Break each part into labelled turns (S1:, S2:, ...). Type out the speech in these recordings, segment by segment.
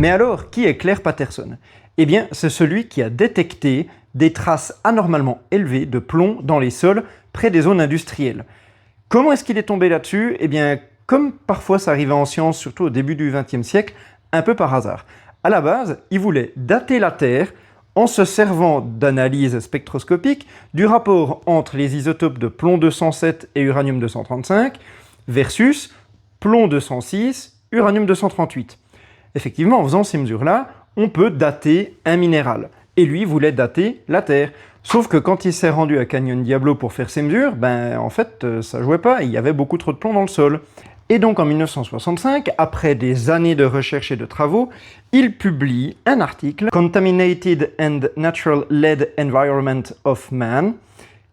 S1: Mais alors, qui est Clair Patterson? Eh bien, c'est celui qui a détecté des traces anormalement élevées de plomb dans les sols près des zones industrielles. Comment est-ce qu'il est tombé là-dessus? Eh bien, comme parfois ça arrivait en science, surtout au début du XXe siècle, un peu par hasard. À la base, il voulait dater la Terre en se servant d'analyses spectroscopiques du rapport entre les isotopes de plomb 207 et uranium 235 versus plomb 206, uranium 238. Effectivement, en faisant ces mesures-là, on peut dater un minéral. Et lui voulait dater la Terre. Sauf que quand il s'est rendu à Canyon Diablo pour faire ses mesures, en fait, ça jouait pas, il y avait beaucoup trop de plomb dans le sol. Et donc en 1965, après des années de recherche et de travaux, il publie un article « Contaminated and Natural Lead Environment of Man »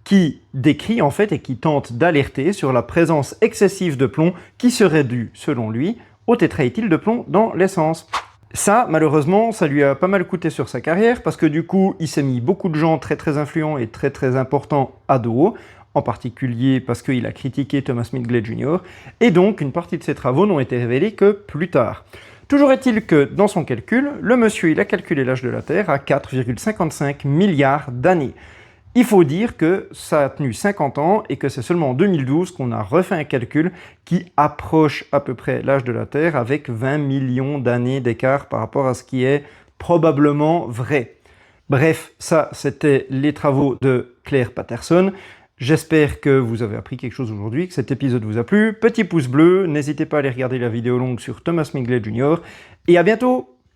S1: qui décrit en fait et qui tente d'alerter sur la présence excessive de plomb qui serait due, selon lui, au tétraéthyle de plomb dans l'essence. Ça, malheureusement, ça lui a pas mal coûté sur sa carrière parce que du coup, il s'est mis beaucoup de gens très influents et très importants à dos, en particulier parce qu'il a critiqué Thomas Smith Glade Jr. Et donc, une partie de ses travaux n'ont été révélés que plus tard. Toujours est-il que, dans son calcul, le monsieur il a calculé l'âge de la Terre à 4,55 milliards d'années. Il faut dire que ça a tenu 50 ans et que c'est seulement en 2012 qu'on a refait un calcul qui approche à peu près l'âge de la Terre avec 20 millions d'années d'écart par rapport à ce qui est probablement vrai. Bref, ça c'était les travaux de Clair Patterson. J'espère que vous avez appris quelque chose aujourd'hui, que cet épisode vous a plu. Petit pouce bleu, n'hésitez pas à aller regarder la vidéo longue sur Thomas Smith Glade Jr. Et à bientôt!